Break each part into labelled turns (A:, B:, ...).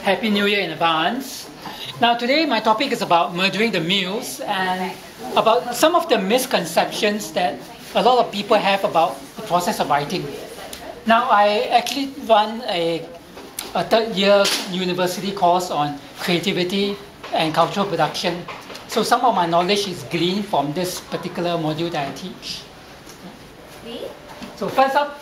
A: Happy New Year in advance. Now today my topic is about murdering the Muse and about some of the misconceptions that a lot of people have about the process of writing. Now I actually run a third year university course on creativity and cultural production. So some of my knowledge is gleaned from this particular module that I teach. So first up,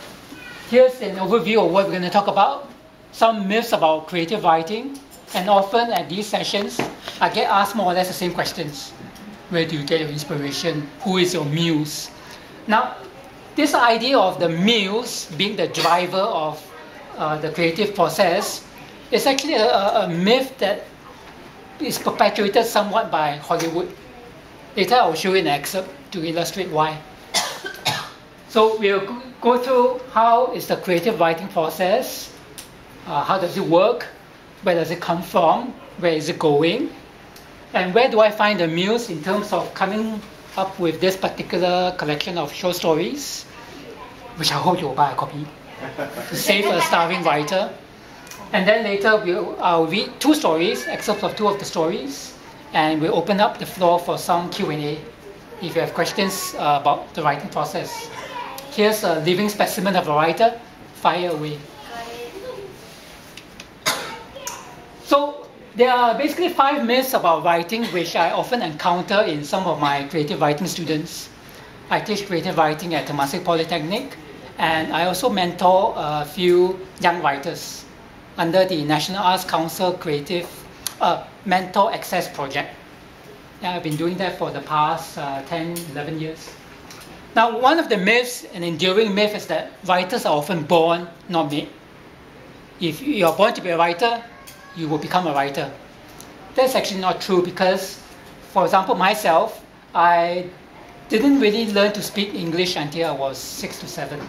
A: here's an overview of what we're going to talk about. Some myths about creative writing, and often at these sessions, I get asked more or less the same questions. Where do you get your inspiration? Who is your muse? Now, this idea of the muse being the driver of the creative process is actually a myth that is perpetuated somewhat by Hollywood. Later I will show you an excerpt to illustrate why. So we'll go through how is the creative writing process, how does it work, where does it come from, where is it going, and where do I find the muse in terms of coming up with this particular collection of short stories, which I hope you'll buy a copy to save a starving writer. And then later I'll read two stories, excerpts of two of the stories, and we'll open up the floor for some Q&A if you have questions about the writing process. Here's a living specimen of a writer. Fire away. So there are basically 5 myths about writing which I often encounter in some of my creative writing students. I teach creative writing at Temasek Polytechnic, and I also mentor a few young writers under the National Arts Council Creative Mentor Access Project. I've been doing that for the past 10, 11 years. Now, one of the myths, an enduring myth, is that writers are often born, not made. If you are born to be a writer, you will become a writer. That's actually not true because, for example, myself, I didn't really learn to speak English until I was 6 to 7.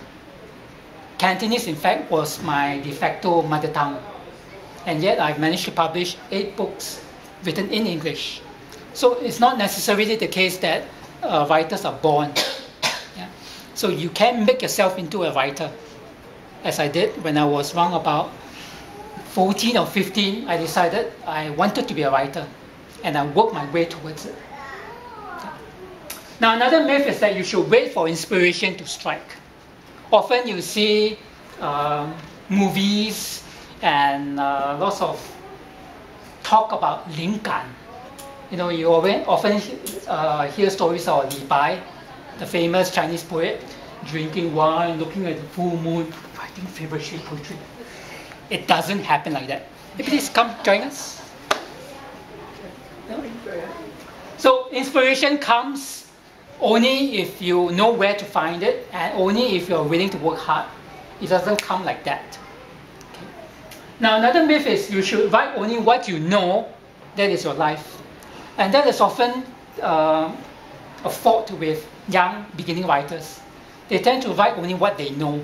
A: Cantonese, in fact, was my de facto mother tongue. And yet I've managed to publish 8 books written in English. So it's not necessarily the case that writers are born. Yeah? So you can make yourself into a writer, as I did when I was around about 14 or 15. I decided I wanted to be a writer, and I worked my way towards it. Now, another myth is that you should wait for inspiration to strike. Often you see movies and lots of talk about 灵感. You know, you often hear stories of Li Bai, the famous Chinese poet, drinking wine, looking at the full moon, writing favorite shade poetry. It doesn't happen like that. Please come join us. No? So inspiration comes only if you know where to find it, and only if you're willing to work hard. It doesn't come like that. Okay. Now, another myth is you should write only what you know, that is your life. And that is often a fault with young beginning writers. They tend to write only what they know.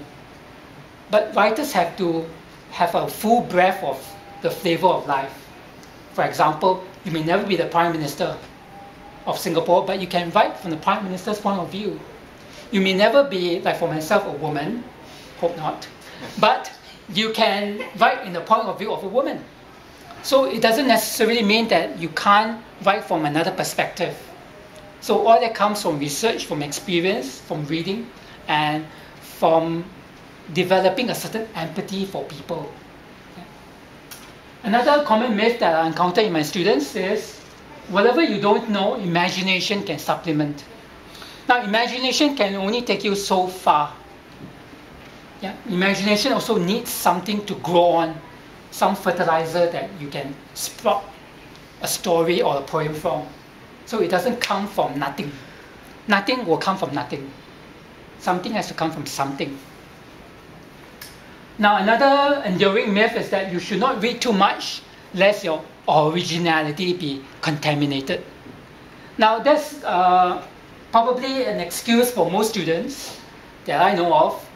A: But writers have to have a full breadth of the flavor of life. For example, you may never be the Prime Minister of Singapore, but you can write from the Prime Minister's point of view. You may never be, like for myself, a woman, hope not, but you can write in the point of view of a woman. So it doesn't necessarily mean that you can't write from another perspective. So all that comes from research, from experience, from reading, and from developing a certain empathy for people. Another common myth that I encounter in my students is whatever you don't know, imagination can supplement. Now, imagination can only take you so far. Yeah? Imagination also needs something to grow on, some fertilizer that you can sprout a story or a poem from. So it doesn't come from nothing. Nothing will come from nothing. Something has to come from something. Now, another enduring myth is that you should not read too much lest your originality be contaminated. Now, that's probably an excuse for most students that I know of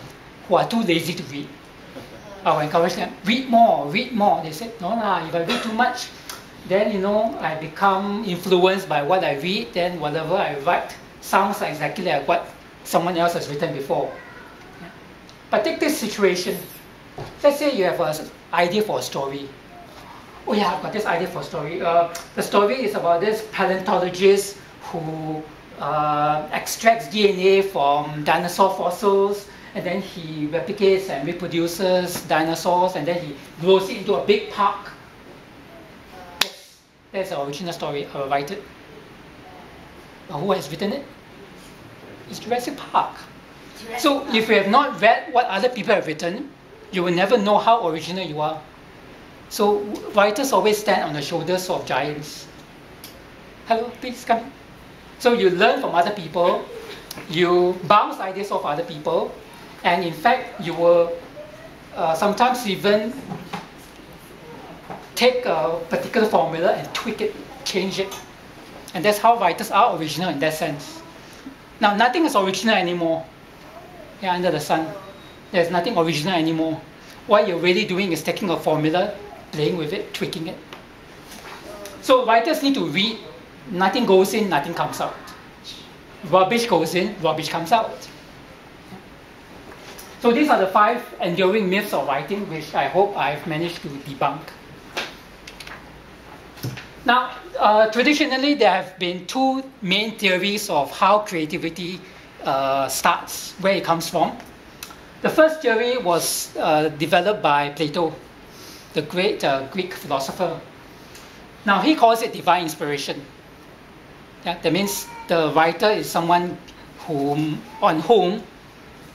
A: who are too lazy to read. I will encourage them, read more, read more. They said, no lah, if I read too much, then I become influenced by what I read, then whatever I write sounds exactly like what someone else has written before. But take this situation. Let's say you have an idea for a story. Oh yeah, I've got this idea for a story. The story is about this paleontologist who extracts DNA from dinosaur fossils, and then he replicates and reproduces dinosaurs, and then he grows it into a big park. Yes, that's the original story. I'll write it. But who has written it? It's Jurassic Park. So if you have not read what other people have written, you will never know how original you are. So writers always stand on the shoulders of giants. Hello, please come. So you learn from other people, you bounce ideas off other people, and in fact you will sometimes even take a particular formula and tweak it, change it. And that's how writers are original in that sense. Now nothing is original anymore. Yeah, under the sun. There's nothing original anymore. What you're really doing is taking a formula, playing with it, tweaking it. So writers need to read. Nothing goes in, nothing comes out. Rubbish goes in, rubbish comes out. So these are the 5 enduring myths of writing, which I hope I've managed to debunk. Now, traditionally, there have been 2 main theories of how creativity starts, where it comes from. The first theory was developed by Plato, the great Greek philosopher. Now, he calls it divine inspiration. Yeah, that means the writer is someone on whom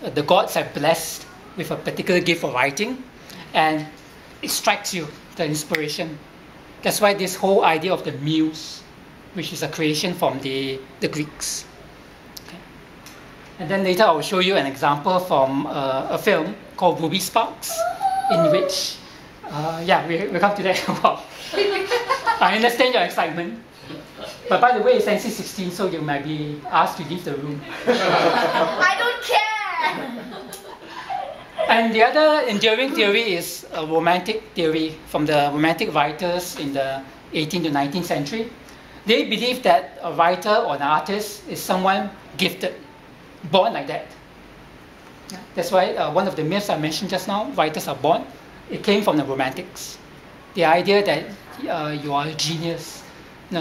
A: the gods have blessed with a particular gift of writing, and it strikes you, the inspiration. That's why this whole idea of the Muse, which is a creation from the Greeks. Okay. And then later I will show you an example from a film called Ruby Sparks, in which, we'll come to that. Wow. I understand your excitement. But by the way, it's NC-16, so you might be asked to leave the room.
B: I don't care!
A: And the other enduring theory is a romantic theory from the romantic writers in the 18th to 19th century. They believe that a writer or an artist is someone gifted, born like that. That's why one of the myths I mentioned just now, writers are born, it came from the romantics. The idea that you are a genius,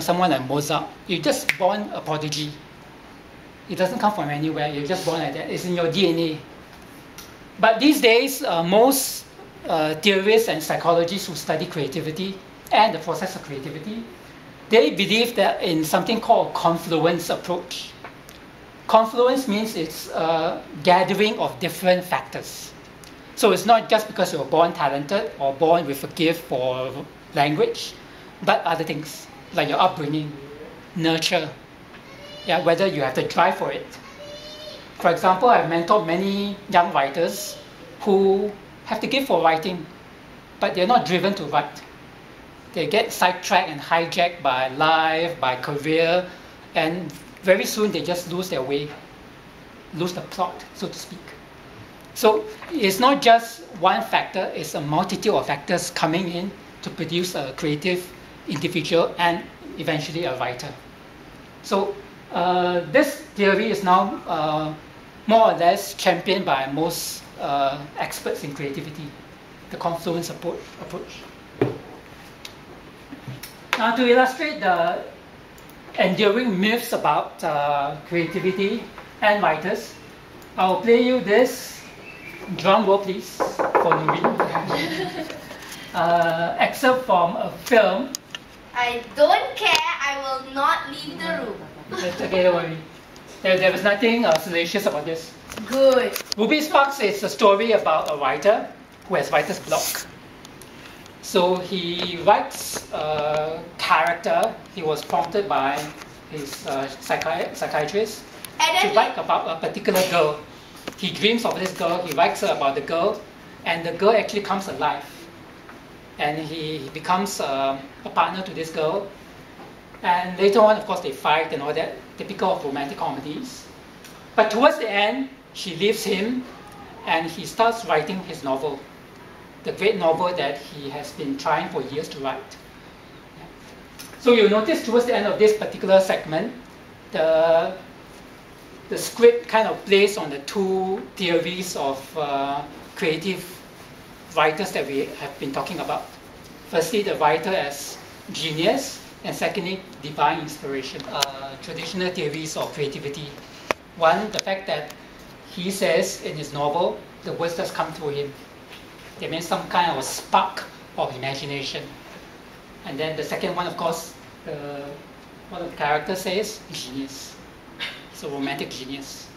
A: someone like Mozart, you're just born a prodigy. It doesn't come from anywhere, you're just born like that, it's in your DNA. But these days, most theorists and psychologists who study creativity and the process of creativity, they believe that in something called confluence approach. Confluence means it's a gathering of different factors. So it's not just because you're born talented or born with a gift for language, but other things like your upbringing, nurture, whether you have the drive for it. For example, I've mentored many young writers who have the gift for writing, but they're not driven to write. They get sidetracked and hijacked by life, by career, and very soon they just lose their way, lose the plot, so to speak. So it's not just one factor, it's a multitude of factors coming in to produce a creative individual and eventually a writer. So this theory is now more or less championed by most experts in creativity, the confluence approach. Now to illustrate the enduring myths about creativity and writers, I'll play you this, drum roll please, for Nuri. Excerpt from a film.
B: I don't care, I will not leave the room.
A: It's okay, don't worry. There was nothing salacious about this.
B: Good.
A: Ruby Sparks is a story about a writer who has writer's block. So he writes a character. He was prompted by his psychiatrist to write about a particular girl. He dreams of this girl, he writes about the girl, and the girl actually comes alive. And he becomes a partner to this girl. And later on, of course, they fight and all that, typical of romantic comedies. But towards the end, she leaves him, and he starts writing his novel, the great novel that he has been trying for years to write. So you'll notice towards the end of this particular segment, the script kind of plays on the 2 theories of creative writers that we have been talking about. Firstly, the writer as genius, and secondly, divine inspiration. Traditional theories of creativity. One, the fact that he says in his novel, the words just come through him. They mean some kind of a spark of imagination. And then the second one, of course, one of the characters says, genius. So romantic genius.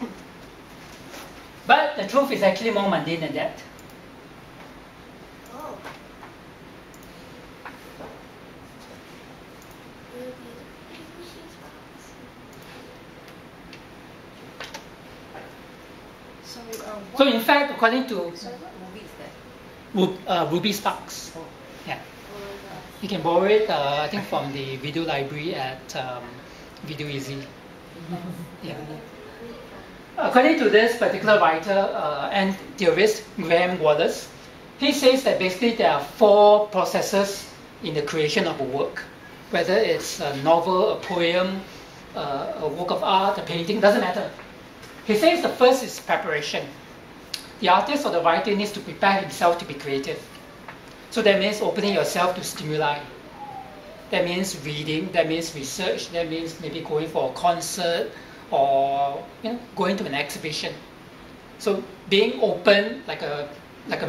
A: But the truth is actually more mundane than that.
B: Oh.
A: So in fact, according to
C: Sorry, what movie is that?
A: Ruby Sparks,
C: Oh.
A: yeah, you can borrow it. I think from the video library at Video Easy. Yeah. According to this particular writer and theorist, Graham Wallace, he says that basically there are 4 processes in the creation of a work, whether it's a novel, a poem, a work of art, a painting, doesn't matter. He says the first is preparation. The artist or the writer needs to prepare himself to be creative. So that means opening yourself to stimuli. That means reading, that means research, that means maybe going for a concert or going to an exhibition. So being open like a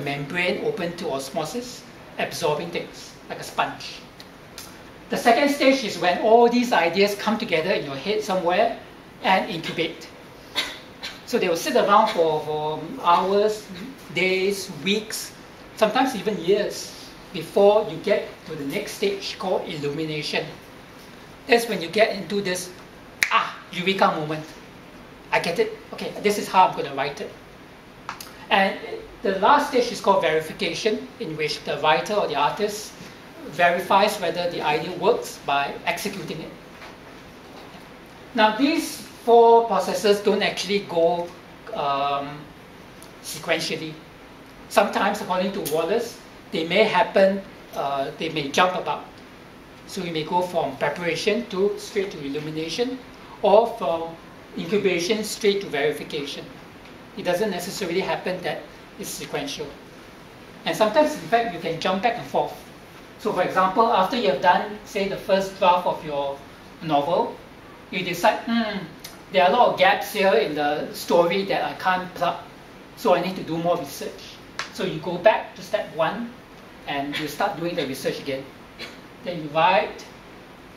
A: membrane, open to osmosis, absorbing things like a sponge. The second stage is when all these ideas come together in your head somewhere and incubate. So they will sit around for hours, days, weeks, sometimes even years before you get to the next stage called illumination. That's when you get into this eureka moment. I get it. Okay, this is how I'm going to write it. And the last stage is called verification, in which the writer or the artist verifies whether the idea works by executing it. Now these 4 processes don't actually go sequentially. Sometimes, according to Wallace, they may happen, they may jump about. So you may go from preparation to straight to illumination, or from incubation straight to verification. It doesn't necessarily happen that it's sequential. And sometimes, in fact, you can jump back and forth. So for example, after you have done, say, the first draft of your novel, you decide, there are a lot of gaps here in the story that I can't plug, so I need to do more research. So you go back to step 1 and you start doing the research again. Then you write,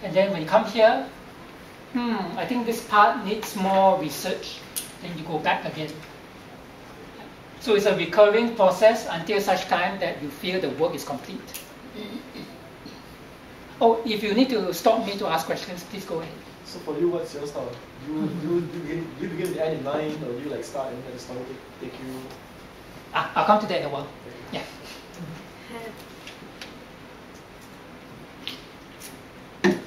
A: and then when you come here, I think this part needs more research. Then you go back again. So it's a recurring process until such time that you feel the work is complete. Oh, if you need to stop me to ask questions, please go ahead.
D: So for you, what's your style? You begin with the end in mind, or do you like start and let the story take you?
A: I'll come to that in a while. Yeah.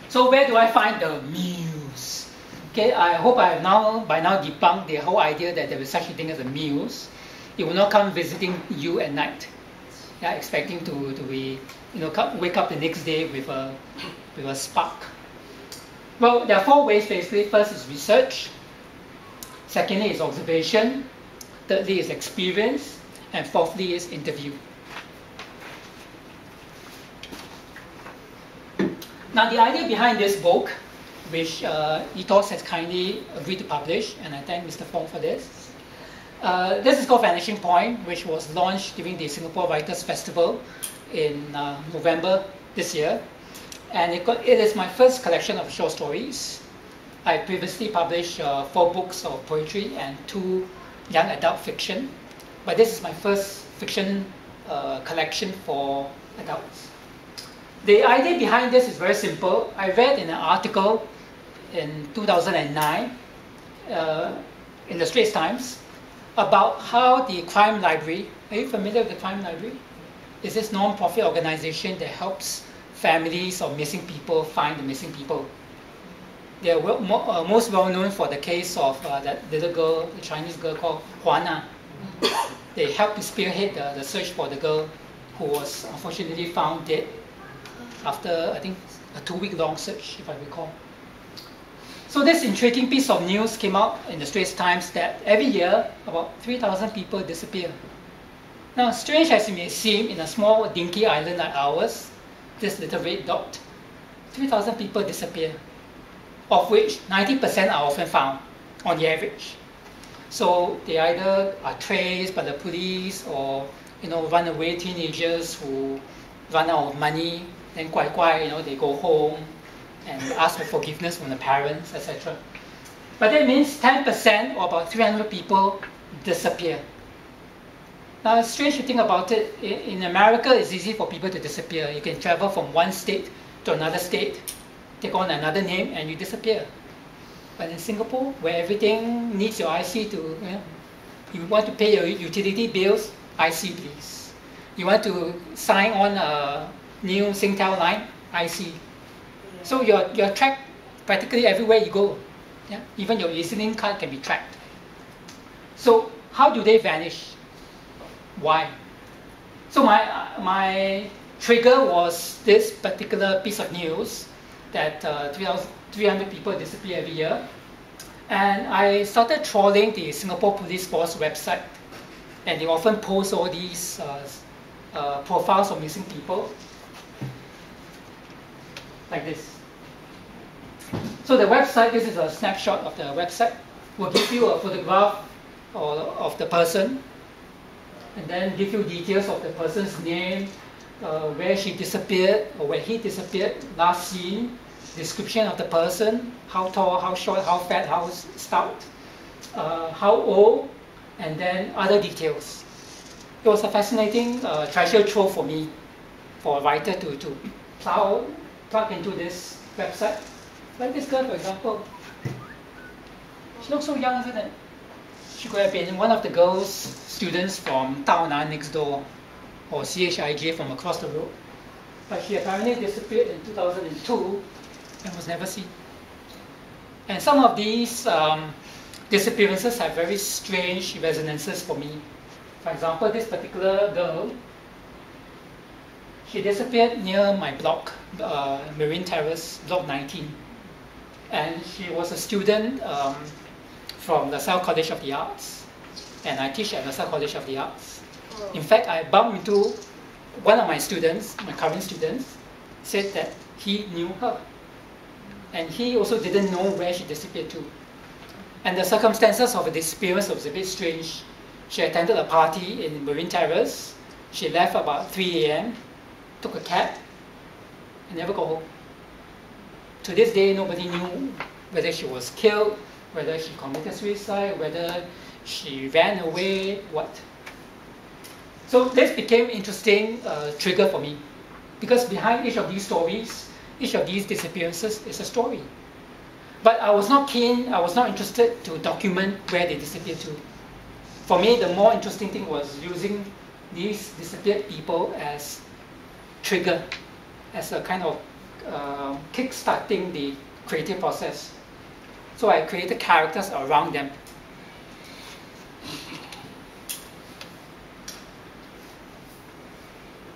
A: So where do I find the muse? Okay, I hope I have by now debunked the whole idea that there is such a thing as a muse. It will not come visiting you at night, yeah, expecting to be, wake up the next day with a spark. Well, there are 4 ways basically. First is research. Secondly is observation. Thirdly is experience. And fourthly is interview. Now the idea behind this book, which Ethos has kindly agreed to publish, and I thank Mr. Fong for this. This is called Vanishing Point, which was launched during the Singapore Writers' Festival in November this year. And it is my first collection of short stories. I previously published 4 books of poetry and 2 young adult fiction. But this is my first fiction collection for adults. The idea behind this is very simple. I read in an article in 2009 in the Straits Times about how the Crime Library, are you familiar with the Crime Library? It's this non-profit organization that helps families of missing people find the missing people. They are most well known for the case of that little girl, the Chinese girl called Juana. They helped to spearhead the search for the girl who was unfortunately found dead after, I think, a 2-week-long search, if I recall. So this intriguing piece of news came out in the Straits Times that every year about 3,000 people disappear. Now, strange as it may seem, in a small dinky island like ours, this little red dot, 3,000 people disappear, of which 90% are often found on the average. So they either are traced by the police or runaway teenagers who run out of money, then they go home and ask for forgiveness from the parents, etc. But that means 10% or about 300 people disappear. Now it's strange to think about it. In America, it's easy for people to disappear. You can travel from one state to another state, take on another name, and you disappear. But in Singapore, where everything needs your IC to, you want to pay your utility bills, IC please. You want to sign on a new Singtel line, IC. So you're tracked practically everywhere you go. Yeah? Even your listening card can be tracked. So how do they vanish? Why? So my trigger was this particular piece of news that 300 people disappear every year. And I started trawling the Singapore Police Force website. And they often post all these profiles of missing people, like this. So the website, this is a snapshot of the website, will give you a photograph of the person, and then give you details of the person's name, where she disappeared or where he disappeared, last seen, description of the person, how tall, how short, how fat, how stout, how old, and then other details. It was a fascinating treasure trove for me, for a writer to plug into this website. Like this girl, for example. She looks so young, isn't it? She could have been one of the girls, students from Tao Nan next door, or CHIJ from across the road. But she apparently disappeared in 2002 and was never seen. And some of these disappearances have very strange resonances for me. For example, this particular girl, she disappeared near my block, Marine Terrace, block 19. And she was a student from LaSalle College of the Arts. And I teach at LaSalle College of the Arts. In fact, I bumped into one of my students, my current students, said that he knew her. And he also didn't know where she disappeared to. And the circumstances of her disappearance was a bit strange. She attended a party in Marine Terrace. She left about 3 a.m., took a cab, and never got home. To this day, nobody knew whether she was killed, whether she committed suicide, whether she ran away, what. So this became an interesting trigger for me, because behind each of these stories, each of these disappearances is a story. But I was not keen, I was not interested to document where they disappeared to. For me, the more interesting thing was using these disappeared people as trigger, as a kind of kick-starting the creative process. So I created characters around them.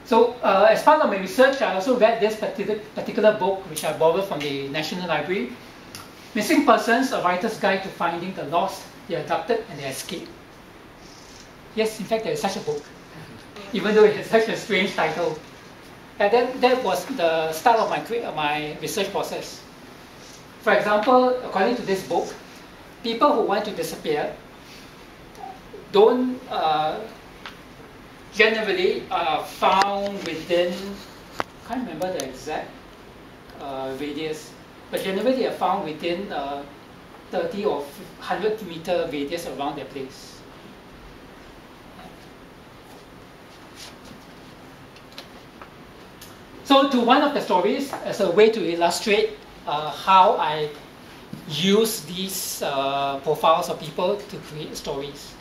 A: So as part of my research, I also read this particular book, which I borrowed from the National Library, Missing Persons, A Writer's Guide to Finding the Lost, the Abducted, and the Escaped. Yes, in fact, there is such a book, even though it has such a strange title. And that was the start of my research process. For example, according to this book, people who want to disappear don't generally are found within, I can't remember the exact radius, but generally they are found within 30 or 100 meter radius around their place. So to one of the stories, as a way to illustrate how I use these profiles of people to create stories.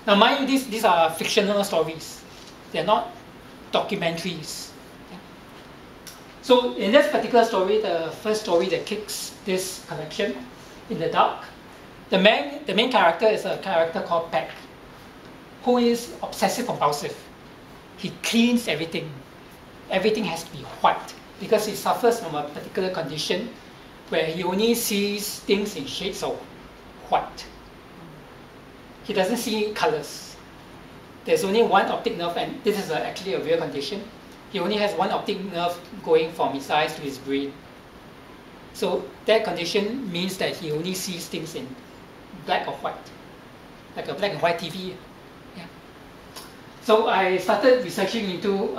A: Now mind you, these are fictional stories. They're not documentaries. So in this particular story, the first story that kicks this collection, In the Dark, the main character is a character called Peck, who is obsessive compulsive. He cleans everything. Everything has to be white because he suffers from a particular condition where he only sees things in shades of white. He doesn't see colors. There's only one optic nerve, and this is actually a real condition. He only has one optic nerve going from his eyes to his brain. So that condition means that he only sees things in black or white, like a black and white TV. Yeah. So I started researching into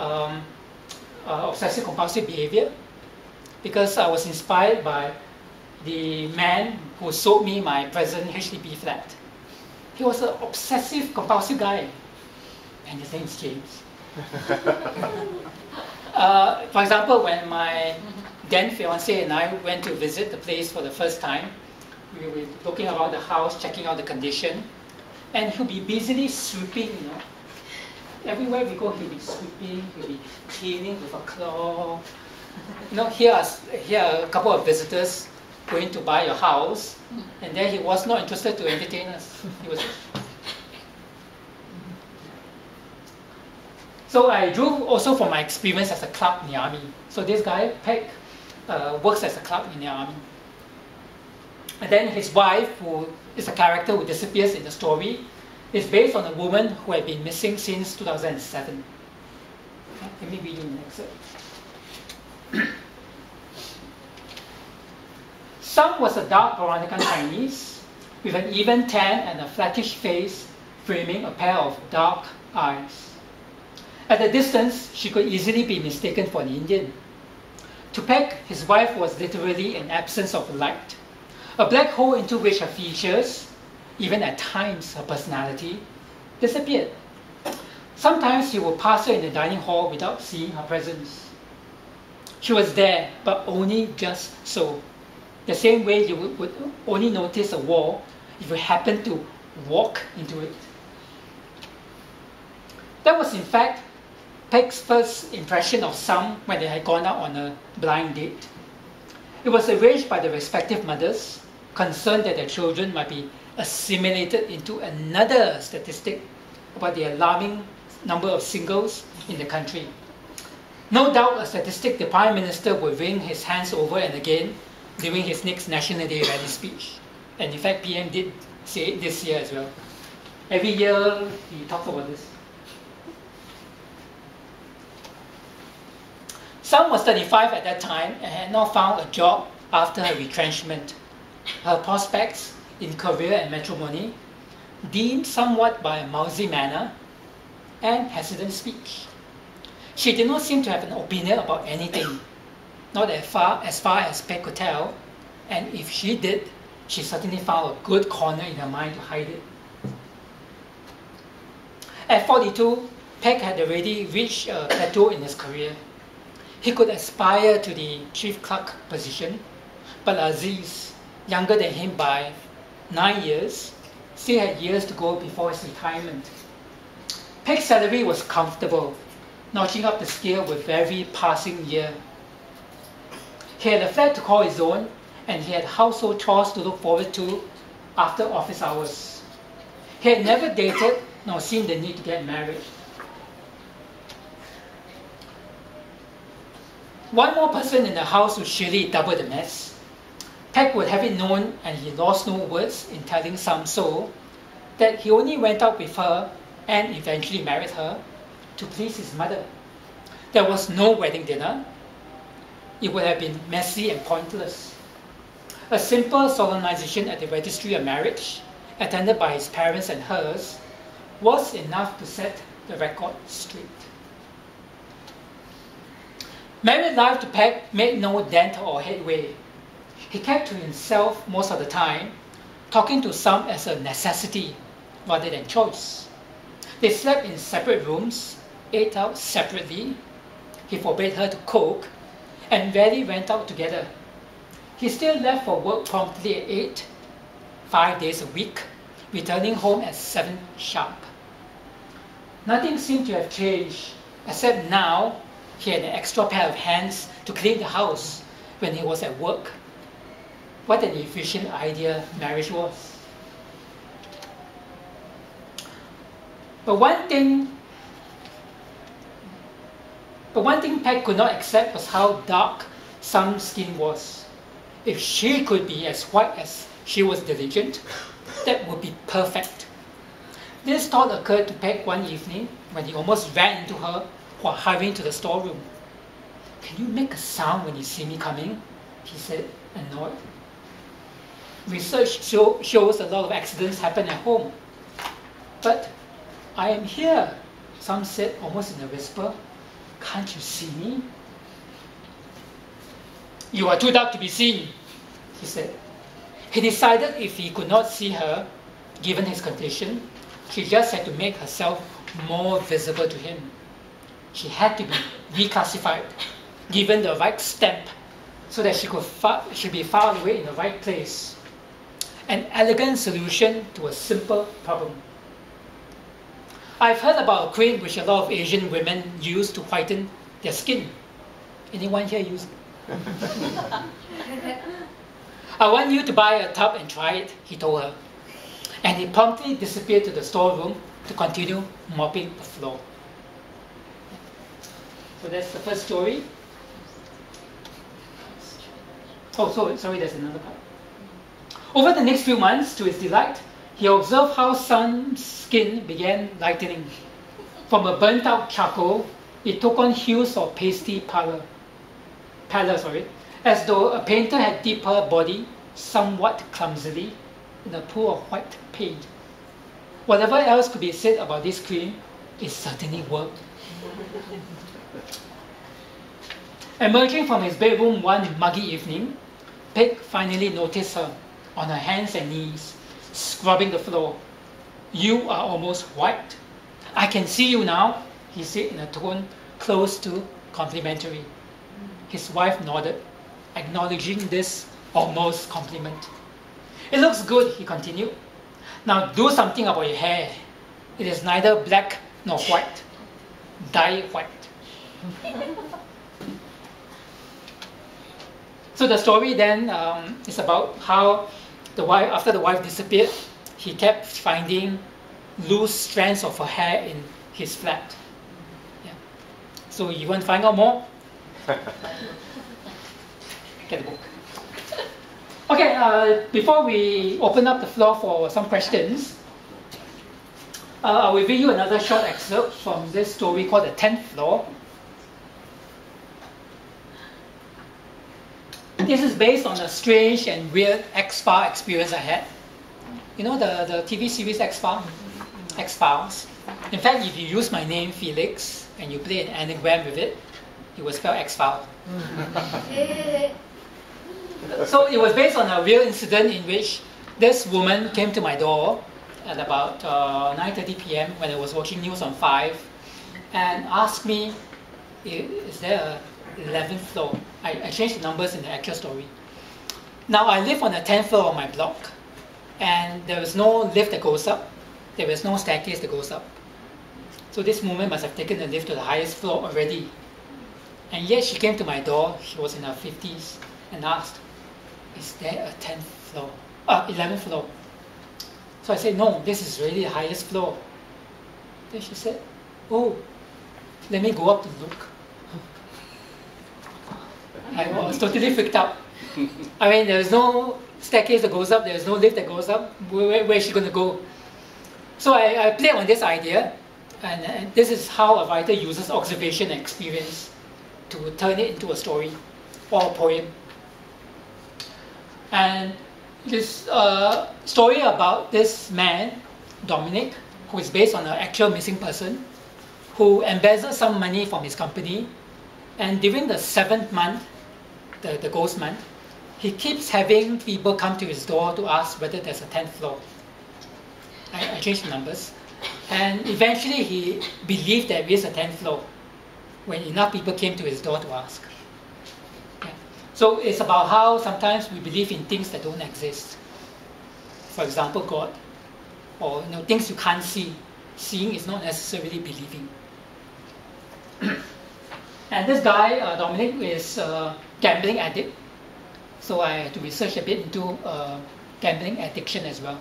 A: obsessive compulsive behavior because I was inspired by the man who sold me my present HDB flat. He was an obsessive compulsive guy, and his name is James. For example, when my then fiancé and I went to visit the place for the first time, we were looking around the house, checking out the condition, and he'll be busily sweeping, you know. Everywhere we go, he'll be sweeping, he'll be cleaning with a claw. You know, here are a couple of visitors going to buy your house, and then he was not interested to entertain us. He was. So I drew also from my experience as a clerk in the army. So this guy, Peck, works as a clerk in the army. And then his wife, who is a character who disappears in the story, is based on a woman who had been missing since 2007. Let me read you the excerpt. Some was a dark Peranakan Chinese with an even tan and a flattish face framing a pair of dark eyes. At a distance, she could easily be mistaken for an Indian. To Peck, his wife was literally an absence of light, a black hole into which her features, even at times her personality, disappeared. Sometimes he would pass her in the dining hall without seeing her presence. She was there, but only just so. The same way you would only notice a wall if you happened to walk into it. That was in fact Peck's first impression of some when they had gone out on a blind date. It was arranged by the respective mothers, concerned that their children might be assimilated into another statistic about the alarming number of singles in the country. No doubt a statistic the Prime Minister would wring his hands over and again during his next National Day rally speech. And in fact, PM did say it this year as well. Every year he talks about this. Sam was 35 at that time and had not found a job after her retrenchment. Her prospects in career and matrimony deemed somewhat by a mousy manner and hesitant speech. She did not seem to have an opinion about anything, not as far as Peck could tell, and if she did, she certainly found a good corner in her mind to hide it. At 42, Peck had already reached a plateau in his career. He could aspire to the chief clerk position, but Aziz, younger than him by 9 years, still had years to go before his retirement. Peck's salary was comfortable, notching up the scale with every passing year. He had a flat to call his own, and he had household chores to look forward to after office hours. He had never dated nor seen the need to get married. One more person in the house would surely double the mess. Peck would have it known, and he lost no words in telling Sam so, that he only went out with her and eventually married her to please his mother. There was no wedding dinner. It would have been messy and pointless. A simple solemnization at the registry of marriage, attended by his parents and hers, was enough to set the record straight. Married life to Peck made no dent or headway. He kept to himself most of the time, talking to Sam as a necessity rather than choice. They slept in separate rooms, ate out separately. He forbade her to cook, and rarely went out together. He still left for work promptly at 8, 5 days a week, returning home at 7 sharp. Nothing seemed to have changed, except now he had an extra pair of hands to clean the house when he was at work. What an efficient idea marriage was. But one thing Peck could not accept was how dark Sam's skin was. If she could be as white as she was diligent, that would be perfect. This thought occurred to Peck one evening when he almost ran into her who are hurrying to the storeroom. Can you make a sound when you see me coming? He said, annoyed. Research shows a lot of accidents happen at home. But I am here, some said almost in a whisper. Can't you see me? You are too dark to be seen, he said. He decided if he could not see her, given his condition, she just had to make herself more visible to him. She had to be reclassified, given the right stamp, so that she'd be far away in the right place. An elegant solution to a simple problem. I've heard about a cream which a lot of Asian women use to whiten their skin. Anyone here use it? I want you to buy a tub and try it, he told her. And he promptly disappeared to the storeroom to continue mopping the floor. So that's the first story. Oh, sorry, there's another part. Over the next few months, to his delight, he observed how Sun's skin began lightening. From a burnt-out charcoal, it took on hues of pasty pallor, as though a painter had dipped her body somewhat clumsily in a pool of white paint. Whatever else could be said about this cream, it certainly worked. Emerging from his bedroom one muggy evening, Peg finally noticed her on her hands and knees, scrubbing the floor. You are almost white. I can see you now, he said in a tone close to complimentary. His wife nodded, acknowledging this almost compliment. It looks good, he continued. Now do something about your hair. It is neither black nor white. Dye it white. So the story then is about how after the wife disappeared, he kept finding loose strands of her hair in his flat. Yeah. So you want to find out more? Get the book. Okay, before we open up the floor for some questions, I will read you another short excerpt from this story called The 10th Floor. This is based on a strange and weird X-File experience I had. You know the TV series X-Files? In fact, if you use my name, Felix, and you play an anagram with it, it will spell X-File. So it was based on a real incident in which this woman came to my door at about 9:30 p.m. when I was watching news on 5 and asked me, is there a 11th floor? I changed the numbers in the actual story. Now I live on the 10th floor of my block, and there is no lift that goes up. There is no staircase that goes up. So this woman must have taken the lift to the highest floor already. And yet she came to my door, she was in her 50s, and asked, is there a 10th floor? 11th floor. So I said, no, this is really the highest floor. Then she said, oh, let me go up to look. I was totally freaked out. I mean, there's no staircase that goes up, there's no lift that goes up. Where is she going to go? So I played on this idea, and this is how a writer uses observation and experience to turn it into a story or a poem. And this story about this man, Dominic, who is based on an actual missing person, who embezzled some money from his company, and during the 7th month, the ghost month, he keeps having people come to his door to ask whether there's a 10th floor. I changed the numbers. And eventually he believed there is a 10th floor when enough people came to his door to ask. Yeah. So it's about how sometimes we believe in things that don't exist. For example, God. Or things you can't see. Seeing is not necessarily believing. And this guy, Dominic, is a gambling addict. So I had to research a bit into gambling addiction as well.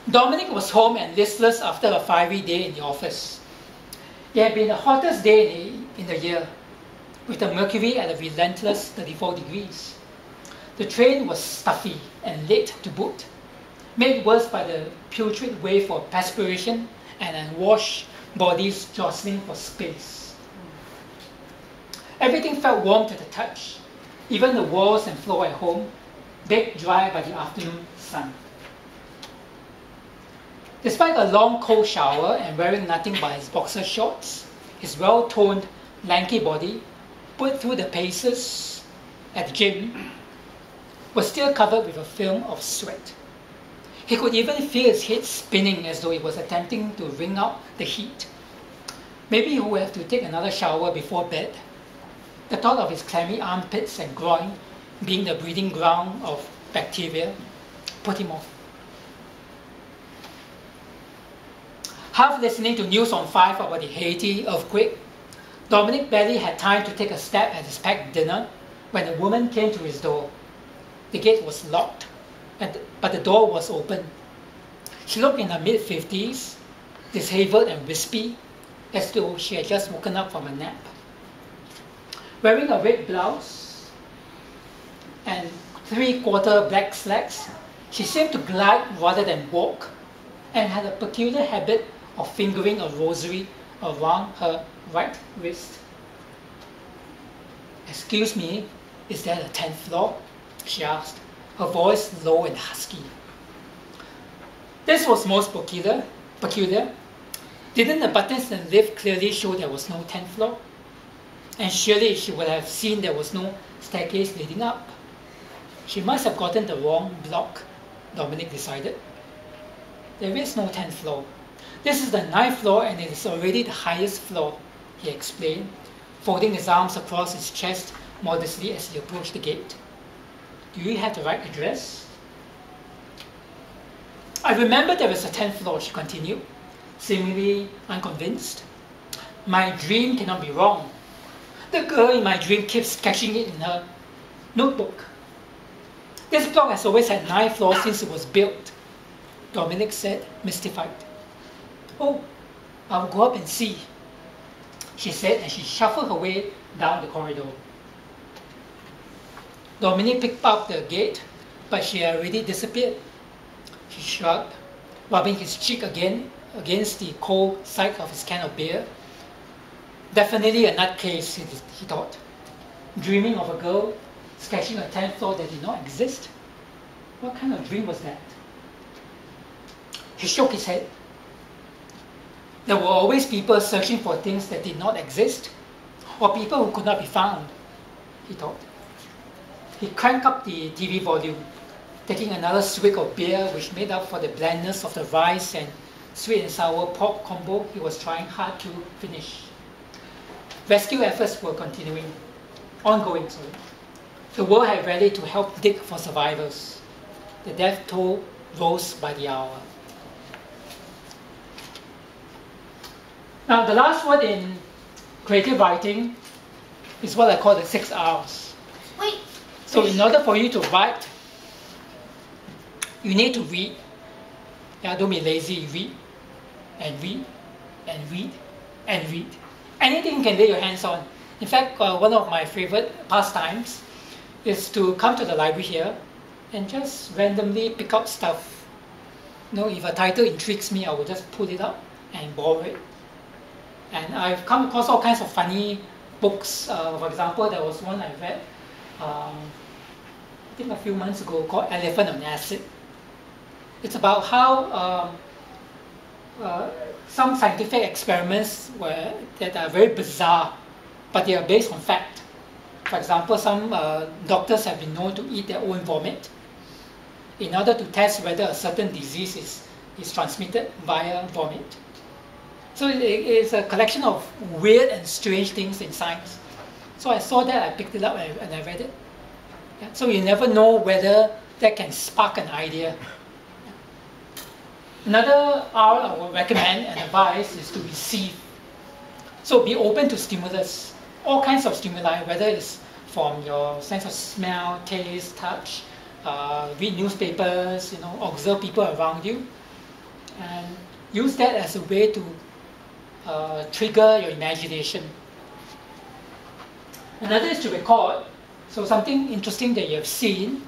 A: Dominic was home and listless after a fiery day in the office. It had been the hottest day in the year, with the mercury at a relentless 34 degrees. The train was stuffy and late to boot, made worse by the putrid wave of perspiration and unwashed bodies jostling for space. Everything felt warm to the touch, even the walls and floor at home, baked dry by the afternoon sun. Despite a long cold shower and wearing nothing but his boxer shorts, his well-toned, lanky body, put through the paces at the gym, was still covered with a film of sweat. He could even feel his head spinning as though he was attempting to wring out the heat. Maybe he would have to take another shower before bed. The thought of his clammy armpits and groin being the breeding ground of bacteria put him off. Half listening to news on 5 about the Haiti earthquake, Dominic barely had time to take a stab at his packed dinner when a woman came to his door. The gate was locked, but the door was open. She looked in her mid-50s, disheveled and wispy, as though she had just woken up from a nap. Wearing a red blouse and 3/4 black slacks, she seemed to glide rather than walk, and had a peculiar habit of fingering a rosary around her right wrist. "Excuse me, is that a 10th floor?" she asked, her voice low and husky. This was most peculiar. Didn't the buttons in the lift clearly show there was no 10th floor? And surely she would have seen there was no staircase leading up. She must have gotten the wrong block, Dominic decided. There is no 10th floor. This is the 9th floor and it is already the highest floor, he explained, folding his arms across his chest modestly as he approached the gate. "Do you have the right address?" "I remember there is a 10th floor," she continued, seemingly unconvinced. "My dream cannot be wrong. The girl in my dream keeps sketching it in her notebook. This block has always had 9 floors since it was built," Dominic said, mystified. "Oh, I'll go up and see," she said as she shuffled her way down the corridor. Dominic picked up the gate, but she had already disappeared. He shrugged, rubbing his cheek again against the cold side of his can of beer. Definitely a nutcase, he thought, dreaming of a girl sketching a 10th floor that did not exist. What kind of dream was that? He shook his head. There were always people searching for things that did not exist, or people who could not be found, he thought. He cranked up the TV volume, taking another swig of beer which made up for the blandness of the rice and sweet and sour pork combo he was trying hard to finish. Rescue efforts were ongoing. The world had rallied to help dig for survivors. The death toll rose by the hour. Now, the last word in creative writing is what I call the 6 R's.
B: Wait.
A: So in order for you to write, you need to read. Yeah, don't be lazy. Read and read and read and read. Anything you can lay your hands on. In fact, one of my favorite pastimes is to come to the library here and just randomly pick out stuff. If a title intrigues me, I will just pull it up and borrow it. And I've come across all kinds of funny books. For example, there was one I read, I think a few months ago, called Elephant on Acid. It's about how some scientific experiments that are very bizarre, but they are based on fact. For example, some doctors have been known to eat their own vomit in order to test whether a certain disease is transmitted via vomit. So it is a collection of weird and strange things in science. So I saw that, I picked it up and I read it. Yeah. So you never know whether that can spark an idea. Another R I would recommend and advise is to receive. So be open to stimulus, all kinds of stimuli, whether it's from your sense of smell, taste, touch, read newspapers, observe people around you, and use that as a way to trigger your imagination. Another is to record. So something interesting that you have seen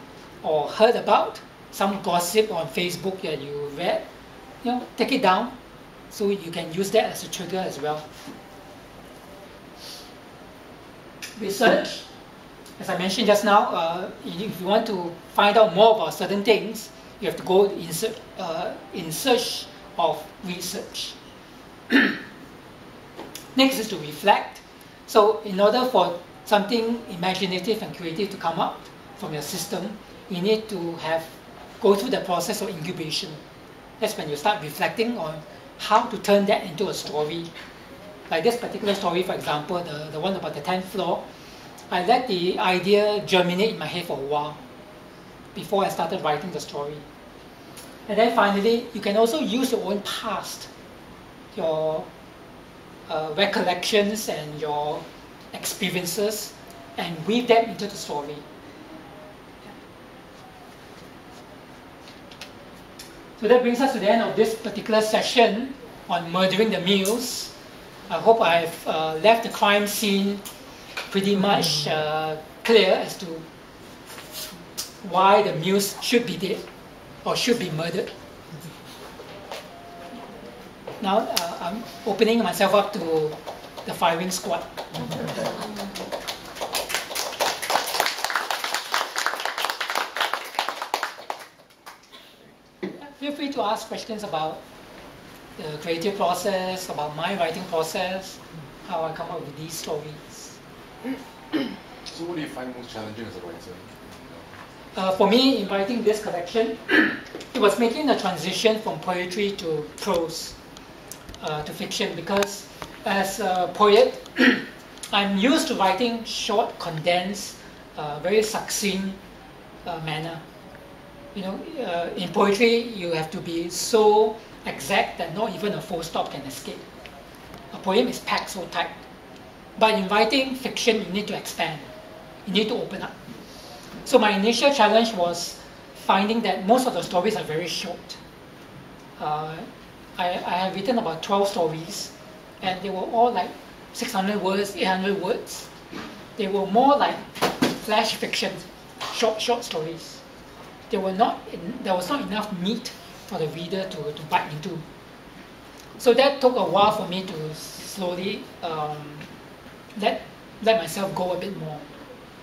A: or heard about, some gossip on Facebook that you read, take it down so you can use that as a trigger as well. Research, as I mentioned just now, if you want to find out more about certain things, you have to go in search of research. Next is to reflect. So in order for something imaginative and creative to come up from your system, you need to go through the process of incubation. That's when you start reflecting on how to turn that into a story. Like this particular story, for example, the one about the 10th floor, I let the idea germinate in my head for a while before I started writing the story. And then finally, you can also use your own past, your recollections and your experiences, and weave them into the story. So that brings us to the end of this particular session on murdering the Muse. I hope I've left the crime scene pretty much clear as to why the Muse should be dead or should be murdered. Now I'm opening myself up to the firing squad. Feel free to ask questions about the creative process, about my writing process, how I come up with these stories.
E: So what do you find most challenging as a writer?
A: For me, in writing this collection, it was making the transition from poetry to prose, to fiction, because as a poet, I'm used to writing short, condensed, very succinct manner. In poetry, you have to be so exact that not even a full stop can escape. A poem is packed so tight. But in writing fiction, you need to expand. You need to open up. So my initial challenge was finding that most of the stories are very short. I have written about 12 stories, and they were all like 600 words, 800 words. They were more like flash fiction, short stories. There was not enough meat for the reader to bite into. So that took a while for me to slowly let myself go a bit more,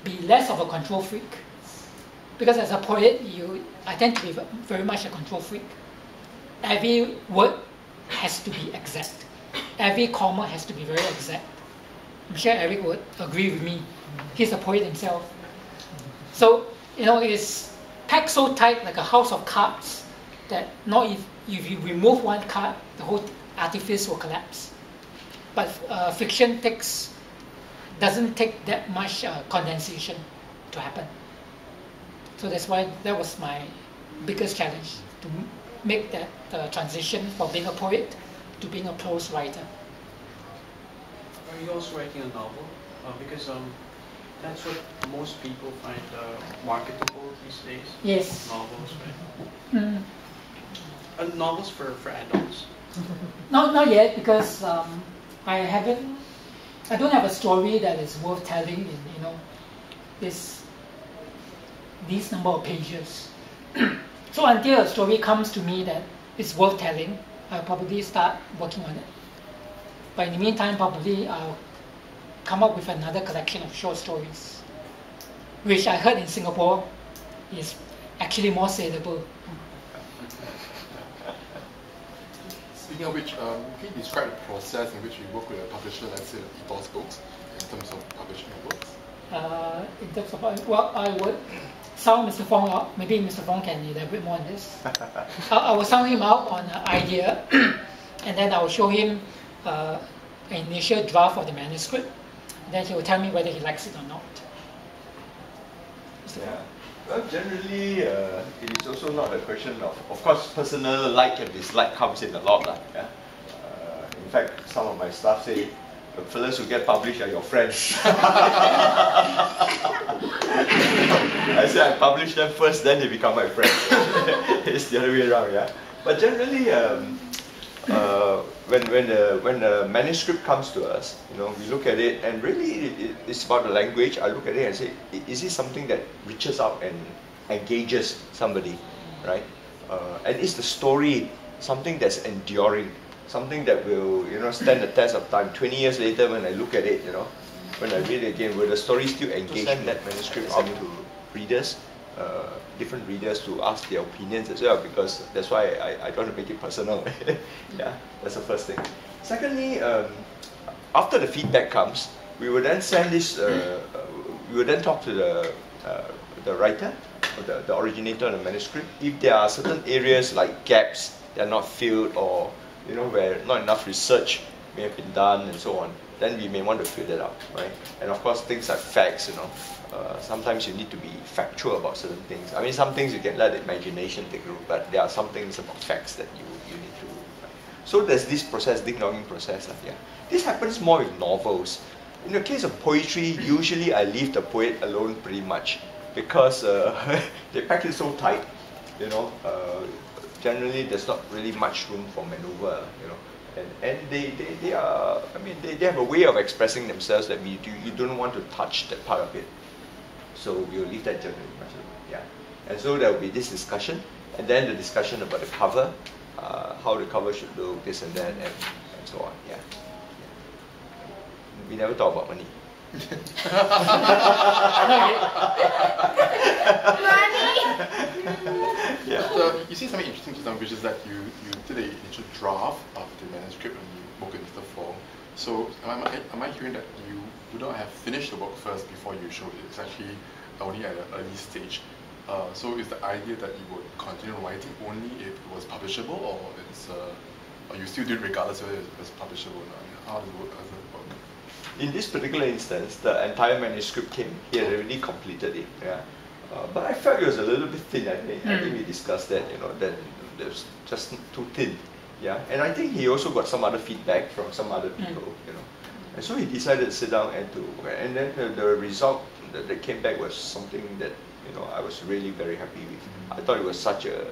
A: be less of a control freak. Because as a poet, I tend to be very much a control freak. Every word has to be exact. Every comma has to be very exact. I'm sure Eric would agree with me. He's a poet himself. So, it's packed so tight like a house of cards that if you remove one card, the whole artifice will collapse. But fiction doesn't take that much condensation to happen. So that's why that was my biggest challenge, to make that transition from being a poet to being a prose writer.
F: Are you also writing a novel? Because that's what most people find marketable these days.
A: Yes.
F: Novels, right? Novels for adults.
A: Not yet, because I don't have a story that is worth telling in these number of pages. So until a story comes to me that it's worth telling, I'll probably start working on it. But in the meantime, probably I'll come up with another collection of short stories, which I heard in Singapore is actually more saleable.
E: Speaking of which, can you describe the process in which you work with a publisher, let's say the Ethos Books, in terms of publishing your works?
A: In terms of, I would sound Mr. Fong out. Maybe Mr. Fong can elaborate more on this. I will sound him out on an idea, and then I will show him an initial draft of the manuscript. Then he will tell me whether he likes it or not.
G: Yeah. Well, generally, it is also not a question of course, personal like and dislike comes in a lot. Yeah? In fact, some of my staff say, the fellas who get published are your friends. I say I publish them first, then they become my friends. It's the other way around, yeah. But generally, when the manuscript comes to us, we look at it, and really it's about the language. I look at it and say, is it something that reaches out and engages somebody? right? And is the story something that's enduring, something that will, stand the test of time? 20 years later, when I look at it, when I read it again, will the story still engage me? That manuscript out to readers, different readers, to ask their opinions as well, because that's why I don't want to make it personal. Yeah, that's the first thing. Secondly, after the feedback comes, we will then send this. We will then talk to the writer, or the originator of the manuscript. If there are certain areas like gaps that are not filled, or where not enough research may have been done and so on, then we may want to fill that out, right? And of course, things like facts, sometimes you need to be factual about certain things. I mean, some things you can let the imagination take root, but there are some things about facts that you need to. So there's this process, ding-donging process. Yeah. This happens more with novels. In the case of poetry, usually I leave the poet alone pretty much, because they pack it so tight. Generally there's not really much room for maneuver. And they are. I mean, they have a way of expressing themselves that you don't want to touch that part of it. So we'll leave that generally much alone. Yeah. And so there will be this discussion, and then the discussion about the cover, how the cover should look, this and that, and so on. Yeah. We never talk about money.
E: Yeah. So you see something interesting just now, which is that you did an initial draft of the manuscript and you broke it into the form. So am I hearing that you do not have finished the work first before you showed it? It's actually only at an early stage. So is the idea that you would continue writing only if it was publishable, or or you still do it regardless whether it was publishable or not? How does it work?
G: In this particular instance, the entire manuscript came. He had already completed it. Yeah. But I felt it was a little bit thin. I think we discussed that. That it was just too thin. Yeah. And I think he also got some other feedback from some other people. And so he decided to sit down and then the result that came back was something that I was really very happy with. I thought it was such a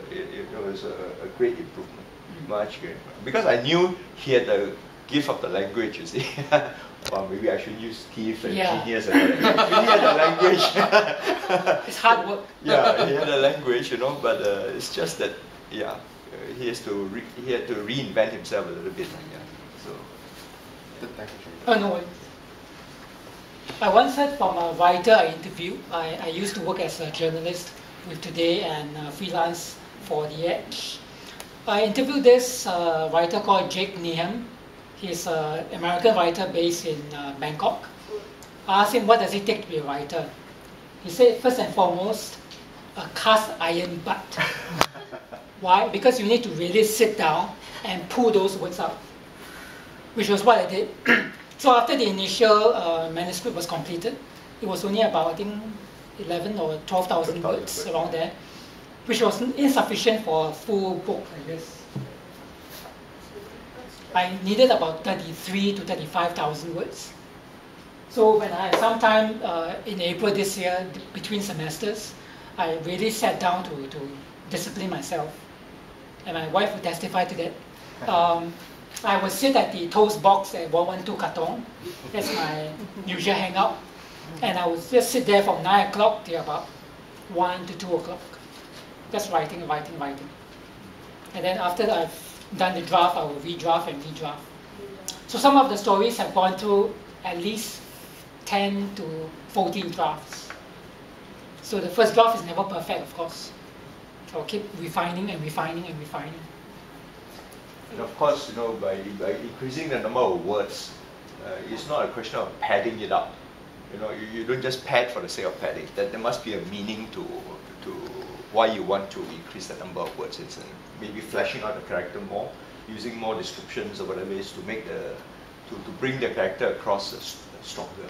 G: great improvement, much great, because I knew he had the gift of the language. You see. Well, maybe I should use gift and genius and all that. He had the language.
A: It's hard work.
G: Yeah, he had the language, but it's just that, he had to reinvent himself a little bit. So.
E: Thank you.
A: No. I once heard from a writer I interviewed. I used to work as a journalist with Today and freelance for The Edge. I interviewed this writer called Jake Nehem. He's an American writer based in Bangkok. I asked him, what does it take to be a writer? He said, first and foremost, a cast iron butt. Why? Because you need to really sit down and pull those words out, which was what I did. So after the initial manuscript was completed, it was only about, I think, 11 or 12,000 words around there, which was insufficient for a full book like this. I needed about 33 to 35,000 words. So when I had some time in April this year, between semesters, I really sat down to discipline myself. And my wife would testify to that. I would sit at the toast box at 112 Katong. That's my usual hangout. And I would just sit there from 9 o'clock till about 1 to 2 o'clock. Just writing. And then after I've done the draft, I will redraft and redraft. So some of the stories have gone through at least 10 to 14 drafts. So the first draft is never perfect, of course. So I'll keep refining and refining and refining.
G: And of course, by increasing the number of words, it's not a question of padding it up. You don't just pad for the sake of padding. That there must be a meaning to why you want to increase the number of words. It's maybe fleshing out the character more, using more descriptions or whatever it is to make to bring the character across stronger.